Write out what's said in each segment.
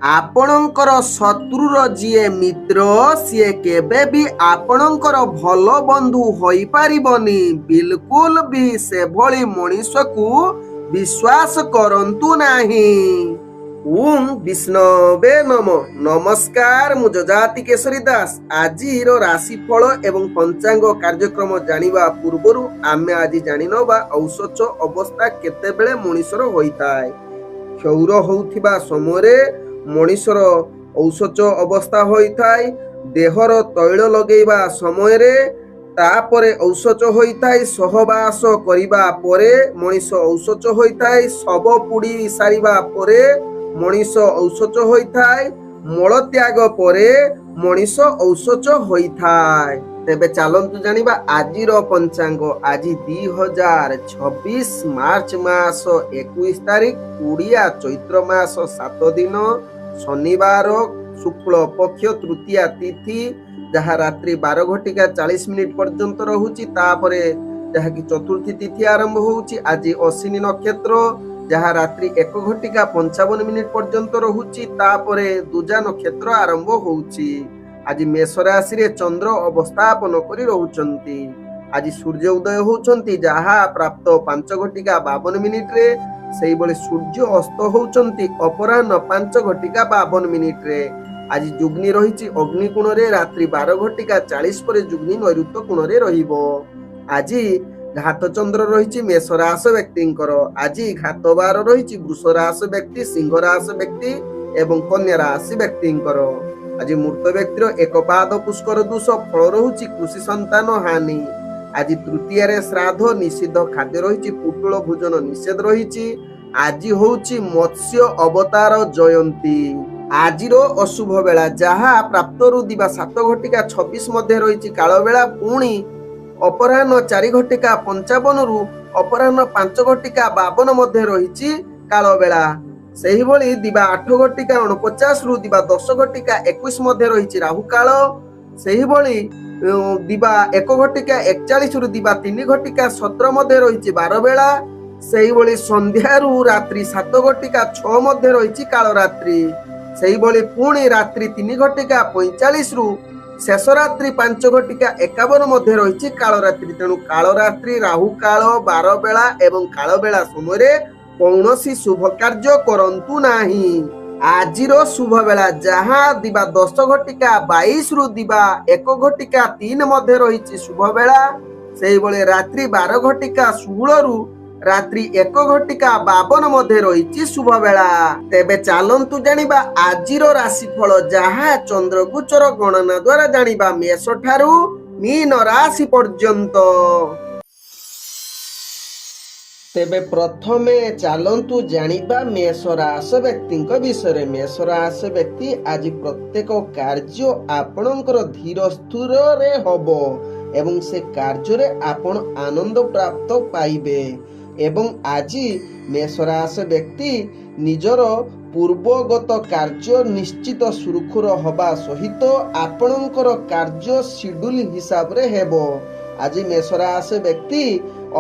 ଆପଣଙ୍କର ଶତ୍ରୁର ଯିଏ ମିତ୍ର ସିଏ କେବେ ବି ଆପଣଙ୍କର ଭଲ ବନ୍ଧୁ ହୋଇପାରିବନି। ବିଲକୁଲ ବି ସେଭଳି ମଣିଷକୁ ବିଶ୍ୱାସ କରନ୍ତୁ ନାହିଁ। ଓಂ ବିଷ୍ଣବେ ନମ। ନମସ୍କାର, ମୁଁ ଯଜାତି କେଶରୀ ଦାସ। ଆଜିର ରାଶିଫଳ ଏବଂ ପଞ୍ଚାଙ୍ଗ କାର୍ଯ୍ୟକ୍ରମ ଜାଣିବା ପୂର୍ବରୁ ଆମେ ଆଜି ଜାଣିନେବା ଔଷଧ ଅବସ୍ଥା କେତେବେଳେ ମଣିଷର ହୋଇଥାଏ। କ୍ଷୌର ହେଉଥିବା ସମୟରେ ମଣିଷର ଔଷଧ ଅବସ୍ଥା ହୋଇଥାଏ। ଦେହର ତୈଳ ଲଗେଇବା ସମୟରେ, ତାପରେ ଔଷଧ ହୋଇଥାଏ। ସହବାସ କରିବା ପରେ ମଣିଷ ଔଷଧ ହୋଇଥାଏ। ଶବ ପୋଡ଼ି ସାରିବା ପରେ ମଣିଷ ଔଷଧ ହୋଇଥାଏ। ମଳତ୍ୟାଗ ପରେ ମଣିଷ ଔଷଧ ହୋଇଥାଏ। ତେବେ ଚାଲନ୍ତୁ ଜାଣିବା ଆଜିର ପଞ୍ଚାଙ୍ଗ। ଆଜି 2026 ମାର୍ଚ୍ଚ ମାସ 21 ତାରିଖ, ଓଡ଼ିଆ ଚୈତ୍ର ମାସ 7 ଦିନ, ଶନିବାର, ଶୁକ୍ଳ ପକ୍ଷ, ତୃତୀୟା ତିଥି, ଯାହା ରାତ୍ରି 12:40 ପର୍ଯ୍ୟନ୍ତ ରହୁଛି। ତାପରେ ଯାହାକି ଚତୁର୍ଥୀ ତିଥି ଆରମ୍ଭ ହେଉଛି। ଆଜି ଅଶ୍ୱିନୀ ନକ୍ଷତ୍ର, ଯାହା ରାତ୍ରି 1:55 ପର୍ଯ୍ୟନ୍ତ ରହୁଛି। ତାପରେ ଦୁଜା ନକ୍ଷତ୍ର ଆରମ୍ଭ ହେଉଛି। ଆଜି ମେଷ ରାଶିରେ ଚନ୍ଦ୍ର ଅବସ୍ଥାପନ କରି ରହୁଛନ୍ତି। ଆଜି ସୂର୍ଯ୍ୟ ଉଦୟ ହେଉଛନ୍ତି, ଯାହା ପ୍ରାପ୍ତ 5:52 ସେଇଭଳି ସୂର୍ଯ୍ୟ ଅସ୍ତ ହେଉଛନ୍ତି ଅପରାହ୍ନ 5:52। ଆଜି ଯୁଗ୍ନି ରହିଛି ଅଗ୍ନିକୋଣରେ। ରାତ୍ରି 12:40 ପରେ ଯୁଗ୍ନି ନୈಋତ୍ୟ କୋଣରେ ରହିବ। ଆଜି ଘାତ ଚନ୍ଦ୍ର ରହିଛି ମେଷ ରାଶି ବ୍ୟକ୍ତିଙ୍କର। ଆଜି ଘାତ ବାର ରହିଛି ବୃଷ ରାଶି ବ୍ୟକ୍ତି, ସିଂହ ରାଶି ବ୍ୟକ୍ତି ଏବଂ କନ୍ୟା ରାଶି ବ୍ୟକ୍ତିଙ୍କର। ଆଜି ମୃତ ବ୍ୟକ୍ତିର ଏକପାଦ ପୁଷ୍କର ଦୋଷ, ଫଳ ରହୁଛି କୃଷି ସନ୍ତାନ ହାନି। ଆଜି ତୃତୀୟାରେ ଶ୍ରାଦ୍ଧ, ନିଷିଦ୍ଧ ଖାଦ୍ୟ ରହିଛି, ପୁଟୁଳ ଭୋଜନ ନିଷେଧ ରହିଛି। ଆଜି ହଉଛି ମତ୍ସ୍ୟ ଅବତାର ଜୟନ୍ତୀ। ଆଜିର ଅଶୁଭ ବେଳା, ଯାହା ପ୍ରାପ୍ତରୁ ଦିବା 7:26 ମଧ୍ୟ ରହିଛି କାଳ ବେଳା। ପୁଣି ଅପରାହ୍ନ 4:55 ଅପରାହ୍ନ 5:52 ମଧ୍ୟ ରହିଛି କାଳ ବେଳା। ସେହିଭଳି ଦିବା 8:49 ଦିବା 10:21 ମଧ୍ୟ ରହିଛି ରାହୁ କାଳ। ସେହିଭଳି ଦିବା 1:41 ଦିବା 3:17 ମଧ୍ୟ ରହିଛି ବାର ବେଳା। ସେହିଭଳି ସନ୍ଧ୍ୟାରୁ ରାତ୍ରି 7:06 ମଧ୍ୟ ରହିଛି କାଳ ରାତ୍ରି। ସେହିଭଳି ପୁଣି ରାତ୍ରି 3:45 ଶେଷ ରାତ୍ରି 5:51 ମଧ୍ୟ ରହିଛି କାଳରାତ୍ରି। ତେଣୁ କାଳରାତ୍ରି, ରାହୁ କାଳ, ବାର ବେଳା ଏବଂ କାଳ ବେଳା ସମୟରେ କୌଣସି ଶୁଭ କାର୍ଯ୍ୟ କରନ୍ତୁ ନାହିଁ। ଆଜିର ଶୁଭ ବେଳା, ଯାହା ଦିବା 10:22 ଦିବା 1:03 ମଧ୍ୟ ରହିଛି ଶୁଭ ବେଳା। ସେହିଭଳି ରାତ୍ରି 12:16 ରାତ୍ରି 1:52 ମଧ୍ୟ ରହିଛି ଶୁଭ ବେଳା। ତେବେ ଚାଲନ୍ତୁ ଜାଣିବା ଆଜିର ରାଶିଫଳ, ଯାହା ଚନ୍ଦ୍ରଗୋଚର ଗଣନା ଦ୍ୱାରା ଜାଣିବା ମେଷ ଠାରୁ ମୀନ ରାଶି ପର୍ଯ୍ୟନ୍ତ। ତେବେ ପ୍ରଥମେ ଚାଲନ୍ତୁ ଜାଣିବା ମେଷ ରାଶି ବ୍ୟକ୍ତିଙ୍କ ବିଷୟରେ। ମେଷ ରାଶି ବ୍ୟକ୍ତି, ଆଜି ପ୍ରତ୍ୟେକ କାର୍ଯ୍ୟ ଆପଣଙ୍କର ଧୀର ସ୍ଥିରରେ ହବ ଏବଂ ସେ କାର୍ଯ୍ୟରେ ଆପଣ ଆନନ୍ଦ ପ୍ରାପ୍ତ ପାଇବେ। ଏବଂ ଆଜି ମେଷ ରାଶି ବ୍ୟକ୍ତି ନିଜର ପୂର୍ବଗତ କାର୍ଯ୍ୟ ନିଶ୍ଚିତ ସୁରୁଖୁରୁ ହେବା ସହିତ ଆପଣଙ୍କର କାର୍ଯ୍ୟ ସିଡ୍ୟୁଲ ହିସାବରେ ହେବ। ଆଜି ମେଷ ରାଶି ବ୍ୟକ୍ତି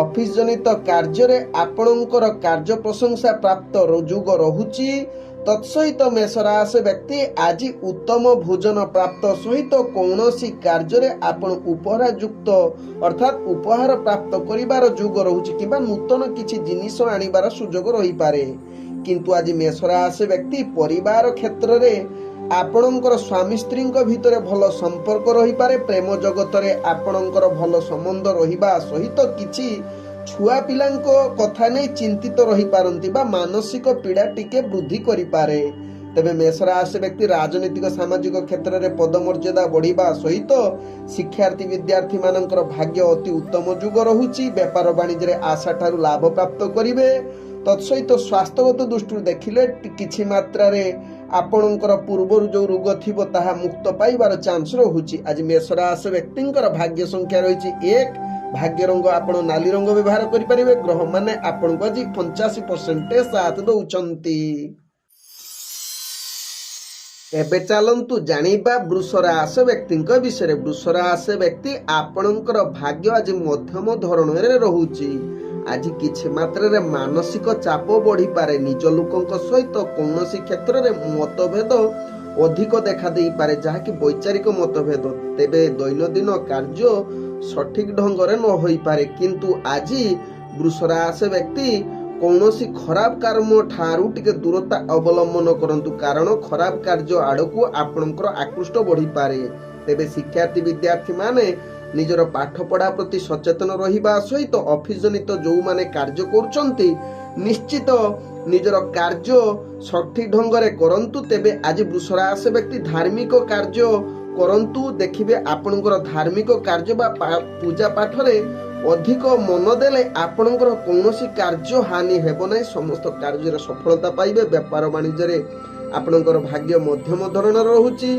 ଅଫିସ ଜନିତ କାର୍ଯ୍ୟରେ ଆପଣଙ୍କର କାର୍ଯ୍ୟ ପ୍ରଶଂସା ପ୍ରାପ୍ତ ଯୋଗ ରହୁଛି। ତତ୍ସହିତ ମେଷ ରାଶି ବ୍ୟକ୍ତି ଆଜି ଉତ୍ତମ ଭୋଜନ ପ୍ରାପ୍ତ ସହିତ କୌଣସି କାର୍ଯ୍ୟରେ ଆପଣ ଉପହାର ଯୁକ୍ତ ଅର୍ଥାତ୍ ଉପହାର ପ୍ରାପ୍ତ କରିବାର ଯୋଗ ରହୁଛି କିମ୍ବା ନୂତନ କିଛି ଜିନିଷ ଆଣିବାର ସୁଯୋଗ ରହିପାରେ। କିନ୍ତୁ ଆଜି ମେଷ ରାଶି ବ୍ୟକ୍ତି ପରିବାର କ୍ଷେତ୍ରରେ ଆପଣଙ୍କର ସ୍ୱାମୀ ସ୍ତ୍ରୀଙ୍କ ଭିତରେ ଭଲ ସମ୍ପର୍କ ରହିପାରେ। ପ୍ରେମ ଜଗତରେ ଆପଣଙ୍କର ଭଲ ସମ୍ବନ୍ଧ ରହିବା ସହିତ କିଛି ଛୁଆ ପିଲାଙ୍କ କଥା ନେଇ ଚିନ୍ତିତ ରହିପାରନ୍ତି ବା ମାନସିକ ପୀଡ଼ା ଟିକେ ବୃଦ୍ଧି କରିପାରେ। ତେବେ ମେଷ ରାଶି ବ୍ୟକ୍ତି ରାଜନୈତିକ ସାମାଜିକ କ୍ଷେତ୍ରରେ ପଦମର୍ଯ୍ୟାଦା ବଢ଼ିବା ସହିତ ଶିକ୍ଷାର୍ଥୀ ବିଦ୍ୟାର୍ଥୀ ମାନଙ୍କର ଭାଗ୍ୟ ଅତି ଉତ୍ତମ ଯୁଗ ରହୁଛି। ବେପାର ବାଣିଜ୍ୟରେ ଆଶା ଠାରୁ ଲାଭ ପ୍ରାପ୍ତ କରିବେ। ତତ୍ସହିତ ସ୍ୱାସ୍ଥ୍ୟଗତ ଦୃଷ୍ଟିରୁ ଦେଖିଲେ କିଛି ମାତ୍ରାରେ ଆପଣଙ୍କର ପୂର୍ବରୁ ଯେଉଁ ରୋଗ ଥିବ ତାହା ମୁକ୍ତ ପାଇବାର ଚାନ୍ସ ରହୁଛି। ଆଜି ମେଷ ରାଶି ବ୍ୟକ୍ତିଙ୍କର ଭାଗ୍ୟ ସଂଖ୍ୟା ରହିଛି 1। ଭାଗ୍ୟ ରଙ୍ଗ ଆପଣ ନାଲି ରଙ୍ଗ ବ୍ୟବହାର କରିପାରିବେ। ଗ୍ରହମାନେ ଆପଣଙ୍କୁ ଆଜି 85% ସାଥ ଦଉଛନ୍ତି। ଏବେ ଚାଲନ୍ତୁ ଜାଣିବା ବୃଷ ରାଶି ବ୍ୟକ୍ତିଙ୍କ ବିଷୟରେ। ବୃଷ ରାଶି ବ୍ୟକ୍ତି ଆପଣଙ୍କର ଭାଗ୍ୟ ଆଜି ମଧ୍ୟମ ଧରଣରେ ରହୁଛି। ଆଜି କିଛି ମାତ୍ରାରେ ମାନସିକ ଚାପ ବଢିପାରେ। ନିଜ ଲୋକଙ୍କ ସହିତ କୌଣସି କ୍ଷେତ୍ରରେ ମତଭେଦ ଅଧିକ ଦେଖା ଦେଇପାରେ, ଯାହାକି ବୈଚାରିକ ମତଭେଦ। ତେବେ ଦୈନନ୍ଦିନ କାର୍ଯ୍ୟ ସଠିକ ଢଙ୍ଗରେ ନ ହୋଇପାରେ। କିନ୍ତୁ ଆଜି ବୃଷ ରାଶି ବ୍ୟକ୍ତି କୌଣସି ଖରାପ କର୍ମ ଠାରୁ ଟିକେ ଦୂରତା ଅବଲମ୍ବନ କରନ୍ତୁ, କାରଣ ଖରାପ କାର୍ଯ୍ୟ ଆଡକୁ ଆପଣଙ୍କର ଆକୃଷ୍ଟ ବଢିପାରେ। ତେବେ ଶିକ୍ଷାର୍ଥୀ ବିଦ୍ୟାର୍ଥୀ ମାନେ ନିଜର ପାଠ ପଢା ପ୍ରତି ସଚେତନ ରହିବା ସହିତ ଅଫିସ ଜନିତ ଯେଉଁମାନେ କାର୍ଯ୍ୟ କରୁଛନ୍ତି ନିଶ୍ଚିତ ନିଜର କାର୍ଯ୍ୟ ସଠିକ ଢଙ୍ଗରେ କରନ୍ତୁ। ତେବେ ଆଜି ବୃଷ ରାଶି ବ୍ୟକ୍ତି ଧାର୍ମିକ କାର୍ଯ୍ୟ କରନ୍ତୁ। ଦେଖିବେ ଆପଣଙ୍କର ଧାର୍ମିକ କାର୍ଯ୍ୟ ବା ପୂଜା ପାଠରେ ଅଧିକ ମନ ଦେଲେ ଆପଣଙ୍କର କୌଣସି କାର୍ଯ୍ୟ ହାନି ହେବ ନାହିଁ। ସମସ୍ତ କାର୍ଯ୍ୟରେ ସଫଳତା ପାଇବେ। ବେପାର ବାଣିଜ୍ୟରେ ଆପଣଙ୍କର ଭାଗ୍ୟ ମଧ୍ୟମ ଧରଣର ରହୁଛି।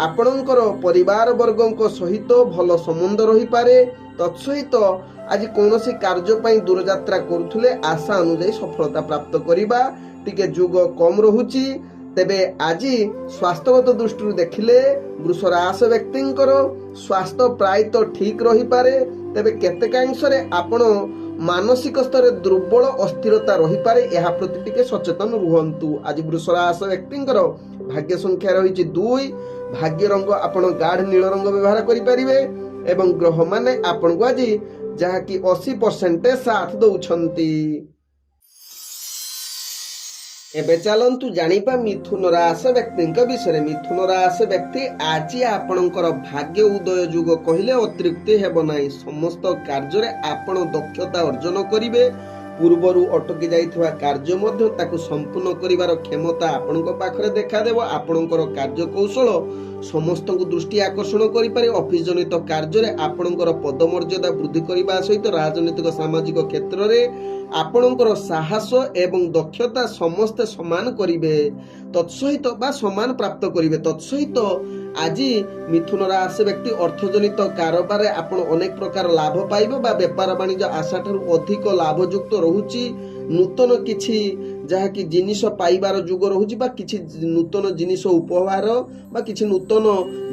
ଆପଣଙ୍କର ପରିବାର ବର୍ଗଙ୍କ ସହିତ ଭଲ ସମ୍ବନ୍ଧ ରହିପାରେ। ତତ୍ସହିତ ଆଜି କୌଣସି କାର୍ଯ୍ୟ ପାଇଁ ଦୂରଯାତ୍ରା କରୁଥିଲେ ଆଶା ଅନୁଯାୟୀ ସଫଳତା ପ୍ରାପ୍ତ କରିବା ଟିକେ ଯୋଗ କମ ରହୁଛି। ତେବେ ଆଜି ସ୍ୱାସ୍ଥ୍ୟଗତ ଦୃଷ୍ଟିରୁ ଦେଖିଲେ ବୃଷ ରାଶି ବ୍ୟକ୍ତିଙ୍କର ସ୍ୱାସ୍ଥ୍ୟ ପ୍ରାୟତଃ ଠିକ ରହିପାରେ। ତେବେ କେତେକାଂଶରେ ଆପଣ ମାନସିକ ସ୍ତରରେ ଦୁର୍ବଳ ଅସ୍ଥିରତା ରହିପାରେ, ଏହା ପ୍ରତି ଟିକେ ସଚେତନ ରୁହନ୍ତୁ। ଆଜି ବୃଷ ରାଶି ବ୍ୟକ୍ତିଙ୍କର ଭାଗ୍ୟ ସଂଖ୍ୟା ରହିଛି 2। ଭାଗ୍ୟ ରଙ୍ଗ ଆପଣ ଗାଢ ନୀଳ ରଙ୍ଗ ବ୍ୟବହାର କରିପାରିବେ ଏବଂ ଗ୍ରହମାନେ ଆପଣଙ୍କୁ ଆଜି ଯାହାକି 80% ସାଥ ଦଉଛନ୍ତି। ଏବେ ଚାଲନ୍ତୁ ଜାଣିବା ମିଥୁନ ରାଶି ବ୍ୟକ୍ତିଙ୍କ ବିଷୟରେ। ମିଥୁନ ରାଶି ବ୍ୟକ୍ତି ଆଜି ଆପଣଙ୍କର ଭାଗ୍ୟ ଉଦୟ ଯୁଗ କହିଲେ ଅତ୍ୟୁକ୍ତି ହେବ ନାହିଁ। ସମସ୍ତ କାର୍ଯ୍ୟରେ ଆପଣ ଦକ୍ଷତା ଅର୍ଜନ କରିବେ। ପୂର୍ବରୁ ଅଟକି ଯାଇଥିବା କାର୍ଯ୍ୟ ମଧ୍ୟ ତାକୁ ସମ୍ପୂର୍ଣ୍ଣ କରିବାର କ୍ଷମତା ଆପଣଙ୍କ ପାଖରେ ଦେଖାଦେବ। ଆପଣଙ୍କର କାର୍ଯ୍ୟ କୌଶଳ ସମସ୍ତଙ୍କୁ ଦୃଷ୍ଟି ଆକର୍ଷଣ କରିପାରେ। ଅଫିସ ଜନିତ କାର୍ଯ୍ୟରେ ଆପଣଙ୍କର ପଦମର୍ଯ୍ୟାଦା ବୃଦ୍ଧି କରିବା ସହିତ ରାଜନୈତିକ ସାମାଜିକ କ୍ଷେତ୍ରରେ ଆପଣଙ୍କର ସାହସ ଏବଂ ଦକ୍ଷତା ସମସ୍ତେ ସମାନ କରିବେ ତତ୍ସହିତ ବା ସମାନ ପ୍ରାପ୍ତ କରିବେ। ତତ୍ସହିତ ଆଜି ମିଥୁନ ରାଶି ବ୍ୟକ୍ତି ଅର୍ଥଜନିତ କାରବାରରେ ଆପଣ ଅନେକ ପ୍ରକାର ଲାଭ ପାଇବେ ବା ବେପାର ବାଣିଜ୍ୟ ଆଶା ଠାରୁ ଅଧିକ ଲାଭଯୁକ୍ତ ରହୁଛି। ନୂତନ କିଛି ଯାହାକି ଜିନିଷ ପାଇବାର ଯୁଗ ରହୁଛି ବା କିଛି ନୂତନ ଜିନିଷ ଉପହାର ବା କିଛି ନୂତନ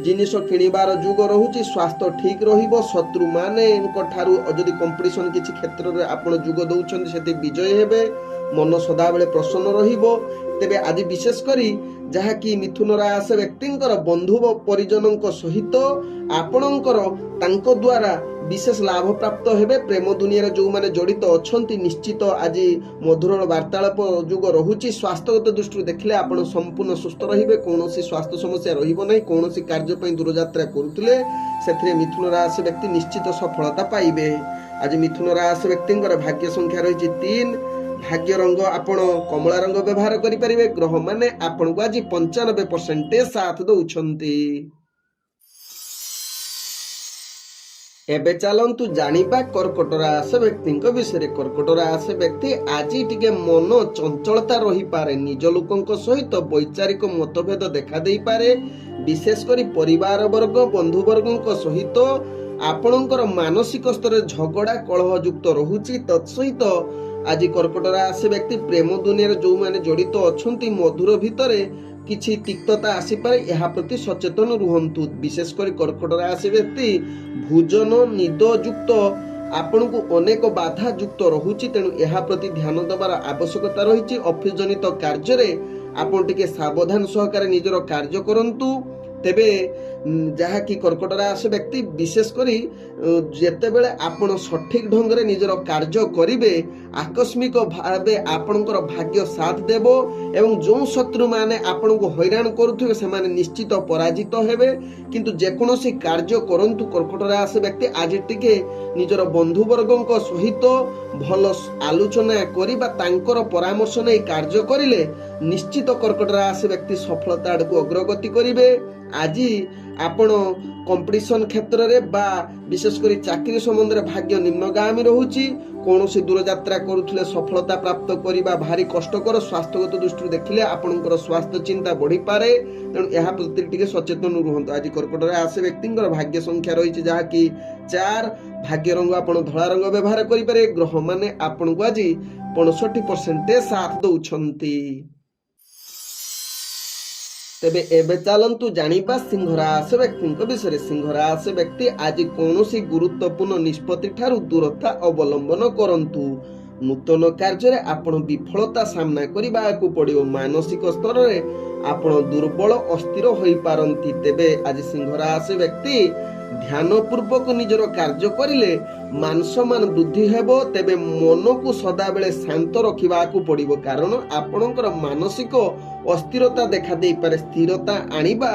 ଜିନିଷ କିଣିବାର ଯୁଗ ରହୁଛି। ସ୍ୱାସ୍ଥ୍ୟ ଠିକ ରହିବ। ଶତ୍ରୁ ମାନଙ୍କ ଠାରୁ ଯଦି କମ୍ପିଟିସନ କିଛି କ୍ଷେତ୍ରରେ ଆପଣ ଯୋଗ ଦଉଛନ୍ତି ସେଠି ବିଜୟ ହେବେ। ମନ ସଦାବେଳେ ପ୍ରସନ୍ନ ରହିବ। ତେବେ ଆଜି ବିଶେଷ କରି ଯାହାକି ମିଥୁନ ରାଶି ବ୍ୟକ୍ତିଙ୍କର ବନ୍ଧୁ ପରିଜନଙ୍କ ସହିତ ଆପଣଙ୍କର ତାଙ୍କ ଦ୍ୱାରା ବିଶେଷ ଲାଭ ପ୍ରାପ୍ତ ହେବେ। ପ୍ରେମ ଦୁନିଆରେ ଯେଉଁମାନେ ଜଡ଼ିତ ଅଛନ୍ତି ନିଶ୍ଚିତ ଆଜି ମଧୁର ବାର୍ତ୍ତାଳାପ ଯୁଗ ରହୁଛି। ସ୍ୱାସ୍ଥ୍ୟଗତ ଦୃଷ୍ଟିରୁ ଦେଖିଲେ ଆପଣ ସମ୍ପୂର୍ଣ୍ଣ ସୁସ୍ଥ ରହିବେ। କୌଣସି ସ୍ୱାସ୍ଥ୍ୟ ସମସ୍ୟା ରହିବ ନାହିଁ। କୌଣସି କାର୍ଯ୍ୟ ପାଇଁ ଦୂରଯାତ୍ରା କରୁଥିଲେ ସେଥିରେ ମିଥୁନ ରାଶି ବ୍ୟକ୍ତି ନିଶ୍ଚିତ ସଫଳତା ପାଇବେ। ଆଜି ମିଥୁନ ରାଶି ବ୍ୟକ୍ତିଙ୍କର ଭାଗ୍ୟ ସଂଖ୍ୟା ରହିଛି 3। ଭାଗ୍ୟ ରଙ୍ଗ ଆପଣ କମଳା ରଙ୍ଗ ବ୍ୟବହାର କରିପାରିବେ। ଗ୍ରହମାନେ ଆପଣଙ୍କୁ ଆଜି 95% ସାଥ ଦଉଛନ୍ତି। ଏବେ ଚାଲନ୍ତୁ ଜାଣିବା କର୍କଟ ରାଶି ବ୍ୟକ୍ତିଙ୍କ ବିଷୟରେ। କର୍କଟ ରାଶି ବ୍ୟକ୍ତି ଆଜି ଟିକେ ମନ ଚଞ୍ଚଳତା ରହିପାରେ। ନିଜ ଲୋକଙ୍କ ସହିତ ବୈଚାରିକ ମତଭେଦ ଦେଖା ଦେଇପାରେ। ବିଶେଷ କରି ପରିବାର ବର୍ଗ ବନ୍ଧୁବର୍ଗଙ୍କ ସହିତ ଆପଣଙ୍କର ମାନସିକ ସ୍ତରରେ ଝଗଡା କଳହ ଯୁକ୍ତ ରହୁଛି। ତତ୍ସହିତ ଆଜି କର୍କଟ ରାଶି ବ୍ୟକ୍ତି ପ୍ରେମ ଦୁନିଆରେ ଯେଉଁମାନେ ଜଡ଼ିତ ଅଛନ୍ତି ମଧୁର ଭିତରେ କିଛି ତିକ୍ତତା ଆସିପାରେ, ଏହା ପ୍ରତି ସଚେତନ ରୁହନ୍ତୁ। ବିଶେଷ କରି କର୍କଟ ରାଶି ବ୍ୟକ୍ତି ଭୋଜନ ନିଦ ଯୁକ୍ତ ଆପଣଙ୍କୁ ଅନେକ ବାଧା ଯୁକ୍ତ ରହୁଛି, ତେଣୁ ଏହା ପ୍ରତି ଧ୍ୟାନ ଦେବାର ଆବଶ୍ୟକତା ରହିଛି। ଅଫିସ ଜନିତ କାର୍ଯ୍ୟରେ ଆପଣ ଟିକେ ସାବଧାନ ସହକାରେ ନିଜର କାର୍ଯ୍ୟ କରନ୍ତୁ। ତେବେ ଯାହାକି କର୍କଟ ରାଶି ବ୍ୟକ୍ତି ବିଶେଷ କରି ଯେତେବେଳେ ଆପଣ ସଠିକ ଢଙ୍ଗରେ ନିଜର କାର୍ଯ୍ୟ କରିବେ ଆକସ୍ମିକ ଭାବେ ଆପଣଙ୍କର ଭାଗ୍ୟ ସାଥ ଦେବ ଏବଂ ଯେଉଁ ଶତ୍ରୁମାନେ ଆପଣଙ୍କୁ ହଇରାଣ କରୁଥିବେ ସେମାନେ ନିଶ୍ଚିତ ପରାଜିତ ହେବେ। କିନ୍ତୁ ଯେକୌଣସି କାର୍ଯ୍ୟ କରନ୍ତୁ କର୍କଟ ରାଶି ବ୍ୟକ୍ତି ଆଜି ଟିକେ ନିଜର ବନ୍ଧୁବର୍ଗଙ୍କ ସହିତ ଭଲ ଆଲୋଚନା କରିବା ତାଙ୍କର ପରାମର୍ଶ ନେଇ କାର୍ଯ୍ୟ କରିଲେ ନିଶ୍ଚିତ କର୍କଟ ରାଶି ବ୍ୟକ୍ତି ସଫଳତା ଆଡ଼କୁ ଅଗ୍ରଗତି କରିବେ। ଆଜି ଆପଣ କମ୍ପିଟିସନ କ୍ଷେତ୍ରରେ ବା ବିଶେଷ କରି ଚାକିରି ସମ୍ବନ୍ଧରେ ଭାଗ୍ୟ ନିମ୍ନଗାମୀ ରହୁଛି। କୌଣସି ଦୂରଯାତ୍ରା କରୁଥିଲେ ସଫଳତା ପ୍ରାପ୍ତ କରିବା ଭାରି କଷ୍ଟକର। ସ୍ୱାସ୍ଥ୍ୟଗତ ଦୃଷ୍ଟିରୁ ଦେଖିଲେ ଆପଣଙ୍କର ସ୍ୱାସ୍ଥ୍ୟ ଚିନ୍ତା ବଢିପାରେ, ତେଣୁ ଏହା ପ୍ରତି ଟିକେ ସଚେତନ ରୁହନ୍ତୁ। ଆଜି କର୍କଟ ରାଶି ବ୍ୟକ୍ତିଙ୍କର ଭାଗ୍ୟ ସଂଖ୍ୟା ରହିଛି ଯାହାକି 4। ଭାଗ୍ୟ ରଙ୍ଗ ଆପଣ ଧଳା ରଙ୍ଗ ବ୍ୟବହାର କରିପାରିବେ। ଗ୍ରହମାନେ ଆପଣଙ୍କୁ ଆଜି 65% ସାଥ ଦଉଛନ୍ତି। ତେବେ ଏବେ ଚାଲନ୍ତୁ ଜାଣିବା ସିଂହ ରାଶି ବ୍ୟକ୍ତିଙ୍କ ବିଷୟରେ। ସିଂହ ରାଶି ବ୍ୟକ୍ତି ଆଜି କୌଣସି ଗୁରୁତ୍ୱପୂର୍ଣ୍ଣ ନିଷ୍ପତ୍ତି ଠାରୁ ଦୂରତା ଅବଲମ୍ବନ କରନ୍ତୁ। ନୂତନ କାର୍ଯ୍ୟରେ ଆପଣ ବିଫଳତା ସାମ୍ନା କରିବାକୁ ପଡ଼ିବ। ମାନସିକ ସ୍ତରରେ ଆପଣ ଦୁର୍ବଳ ଅସ୍ଥିର ହୋଇପାରନ୍ତି। ତେବେ ଆଜି ସିଂହ ରାଶି ବ୍ୟକ୍ତି ଧ୍ୟାନ ପୂର୍ବକ ନିଜର କାର୍ଯ୍ୟ କରିଲେ ମାନ ସମ୍ମାନ ବୃଦ୍ଧି ହେବ। ତେବେ ମନକୁ ସଦାବେଳେ ଶାନ୍ତ ରଖିବାକୁ ପଡ଼ିବ, କାରଣ ଆପଣଙ୍କର ମାନସିକ ଅସ୍ଥିରତା ଦେଖା ଦେଇପାରେ। ସ୍ଥିରତା ଆଣିବା